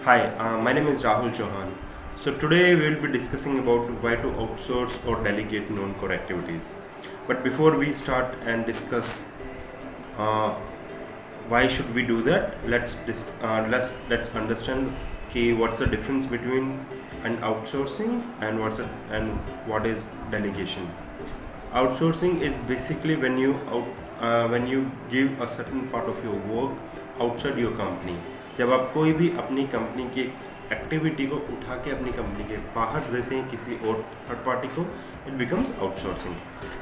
Hi, my name is Rahul Chauhan. So today we will be discussing about why to outsource or delegate non-core activities. But before we start and discuss uh, why should we do that, let's understand what's the difference between an outsourcing and what is delegation. Outsourcing is basically when you give a certain part of your work outside your company. जब आप कोई भी अपनी company की activity को उठा के अपनी कंपनी के बाहर देते हैं किसी और थर्ड पार्टी को, it becomes outsourcing.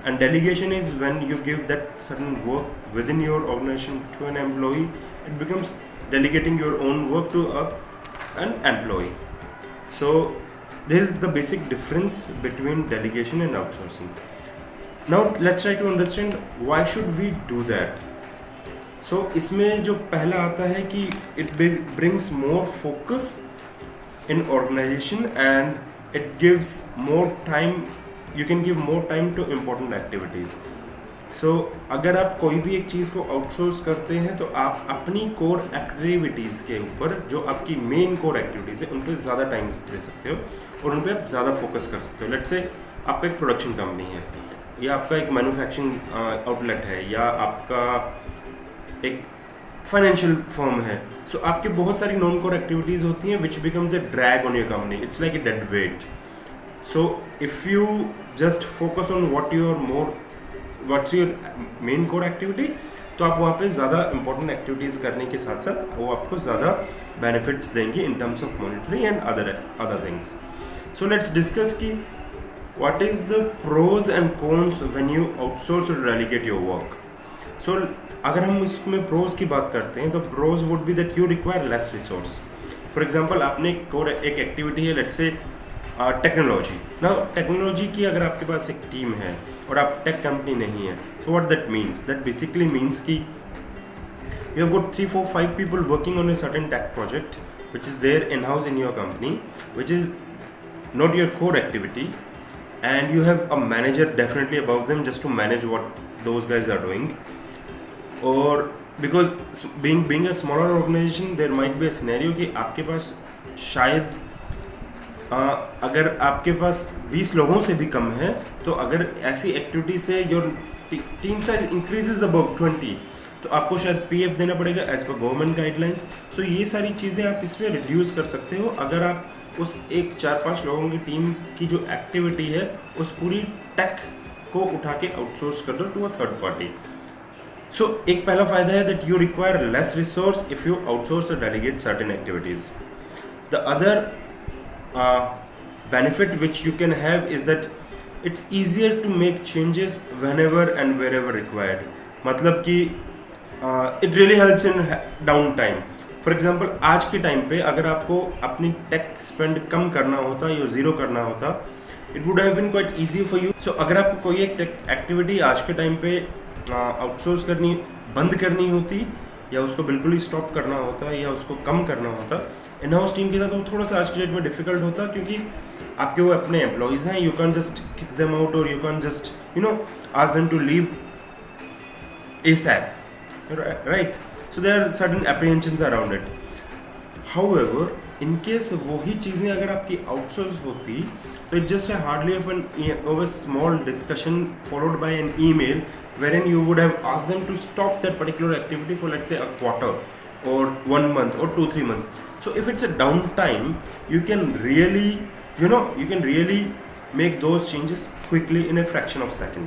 And delegation is when you give that certain work within your organisation to an employee. It becomes delegating your own work to an employee. So this is the basic difference between delegation and outsourcing. Now let's try to understand why should we do that. So इसमें जो पहला आता है कि it brings more focus in organization and it gives more time. You can give more time to important activities. So अगर आप कोई भी एक चीज़ को आउटसोर्स करते हैं तो आप अपनी कोर एक्टिविटीज़ के ऊपर जो आपकी मेन कोर एक्टिविटीज़ है उन पर ज़्यादा टाइम दे सकते हो और उन पर आप ज़्यादा फोकस कर सकते हो. लेट्स से आपका एक प्रोडक्शन कंपनी है या आपका एक मैन्युफैक्चरिंग आउटलेट है या आपका एक फाइनेंशियल फर्म है. सो आपके बहुत सारी नॉन कोर एक्टिविटीज़ होती हैं which becomes a drag on your company. It's like a dead weight. So if you just focus on what's your main core activity, तो आप वहाँ पे ज़्यादा इंपॉर्टेंट एक्टिविटीज़ करने के साथ साथ वो आपको ज़्यादा बेनिफिट्स देंगे in terms of monetary and other things. So let's discuss कि what is the pros and cons when you outsource और डेलीगेट योर वर्क. सो अगर हम इसमें प्रोज की बात करते हैं तो pros would be that you require less resource. For example आपने एक एक्टिविटी है लेट्स से टेक्नोलॉजी. ना टेक्नोलॉजी की अगर आपके पास एक टीम है और आप टेक कंपनी नहीं है, so what that means, that basically means कि you have got 3 4 5 people working on a certain tech project which is there in house in your company, which is not your core activity, and you have a manager definitely above them just to manage what those guys are doing. Or because being a smaller organization there might be a scenario कि आपके पास शायद अगर आपके पास 20 लोगों से भी कम है तो अगर ऐसी एक्टिविटी से your team size increases above 20 तो आपको शायद पीएफ देना पड़ेगा एज पर गवर्नमेंट गाइडलाइंस. सो ये सारी चीज़ें आप इसमें रिड्यूस कर सकते हो अगर आप उस एक 4-5 लोगों की टीम की जो एक्टिविटी है उस पूरी टेक को उठा के आउटसोर्स कर दो to a third party. So एक पहला फ़ायदा है that you require less resource if you outsource और delegate certain activities. The other benefit which you can have is that it's easier to make changes whenever and wherever required. मतलब कि it really helps in down time. For example आज के time पे अगर आपको अपनी take spend कम करना होता या ज़ीरो करना होता, it would have been quite easy for you. So अगर आपको कोई एक टेक एक्टिविटी आज के टाइम पे आउटसोर्स बंद करनी होती या उसको बिल्कुल ही स्टॉप करना होता या उसको कम करना होता इन हाउस टीम के साथ, वो थोड़ा सा आज के डेट में डिफिकल्ट होता क्योंकि आपके वो अपने एम्प्लॉयज़ हैं. You can just kick them out और you can just ask them to leave ASAP, right? So there are certain apprehensions around it. However, in case वही चीज़ें अगर आपकी आउटसोर्स होती तो it just hardly of a small discussion followed by an email wherein you would have asked them to stop that particular activity for let's say a quarter or 1 month or 2-3 months. So if it's a downtime, you can really make those changes quickly in a fraction of a second.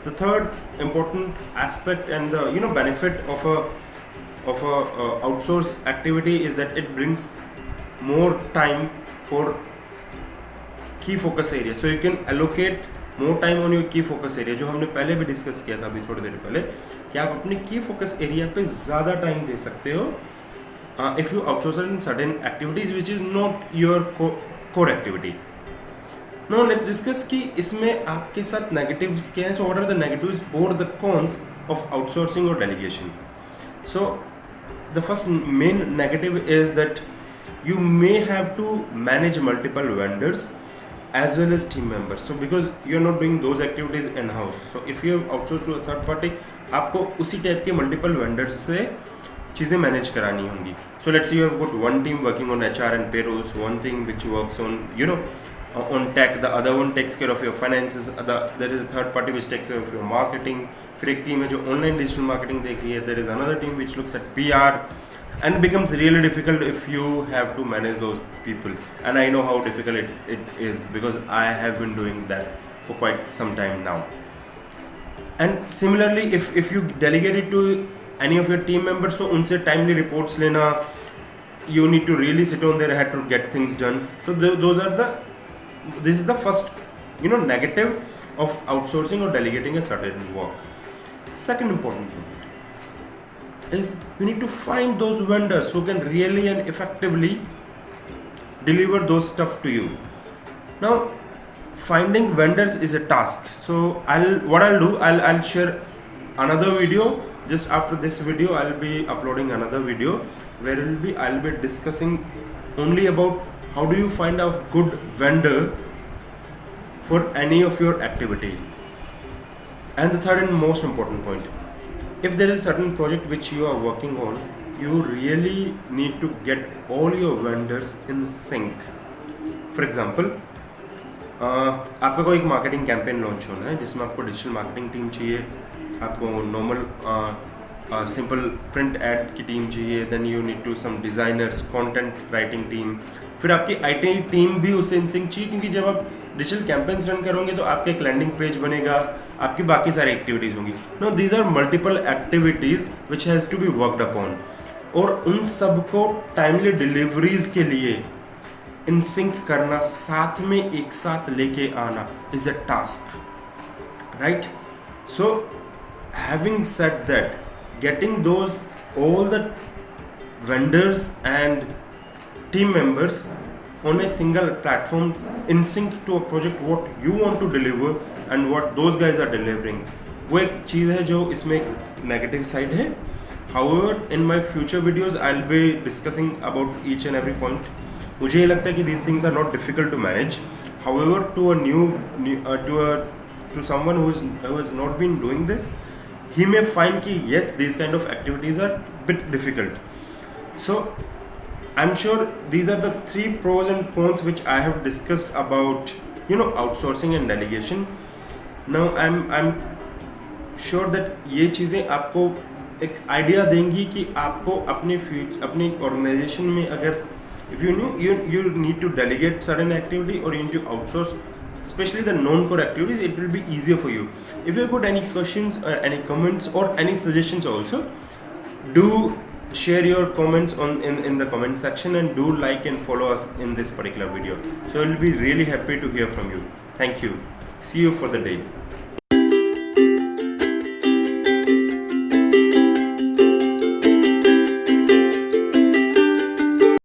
The third important aspect and the benefit of a outsource activity is that it brings more time for key focus area. So you can allocate more time on your key focus area, जो हमने पहले भी discuss किया था अभी थोड़ी देर पहले कि आप अपने की फोकस एरिया पे ज़्यादा टाइम दे सकते हो if you outsource in certain activities which is not your core activity. Now let's discuss कि इसमें आपके साथ negatives क्या हैं. So what are the negatives or the cons of outsourcing or delegation? So the first main negative is that you may have to manage multiple vendors as well as team members. So because you are not doing those activities in house, so if you have outsourced to a third party, आपको उसी type के multiple vendors से चीज़ें manage करानी होंगी. So let's say you have got one team working on HR and payrolls, one team which works on on tech, the other one takes care of your finances, there is a third party which takes care of your marketing. फिर एक team है जो online digital marketing देख रही है. There is another team which looks at PR, and it becomes really difficult if you have to manage those people. And I know how difficult it is because I have been doing that for quite some time now. And similarly, if you delegate it to any of your team members, so उनसे timely reports लेना, you need to really sit on their head to get things done. So this is the first negative of outsourcing or delegating a certain work. Second important point is you need to find those vendors who can really and effectively deliver those stuff to you. Now, finding vendors is a task. So I'll share another video. Just after this video, I'll be uploading another video where I'll be discussing only about how do you find a good vendor for any of your activity. And the third and most important point, if there is a certain project which you are working on, you really need to get all your vendors in sync. For example, आपका कोई एक marketing campaign launch होना है जिसमें आपको digital marketing team चाहिए, आपको normal simple print ad की टीम चाहिए, then you need to some designers, content writing team, फिर आपकी आईटी टीम भी उससे इन सिंक चाहिए, क्योंकि जब आप डिजिटल कैंपेन्स रन करोगे तो आपका एक लैंडिंग पेज बनेगा, आपकी बाकी सारी एक्टिविटीज़ होंगी. No, these are multiple activities which has to be worked upon, और उन सबको टाइमली डिलीवरीज के लिए इन सिंक करना, साथ में एक साथ लेके आना is a task, right? So having said that, getting those all the vendors and team members on a single platform in sync to a project what you want to deliver and what those guys are delivering, वो एक चीज़ है जो इसमें negative side है. However, in my future videos I'll be discussing about each and every point. मुझे ये लगता है कि these things are not difficult to manage. However, to someone who has not been doing this, he may find कि yes, these kind of activities are bit difficult. So I'm sure these are the 3 pros and cons which I have discussed about outsourcing and delegation. Now I'm sure that ये चीज़ें आपको एक idea देंगी कि आपको अपनी organisation में अगर if you need to delegate certain activity or you need to outsource, especially the non-core activities, it will be easier for you. If you've got any questions or any comments or any suggestions also, do share your comments in the comment section, and do like and follow us in this particular video. So I will be really happy to hear from you. Thank you. See you for the day.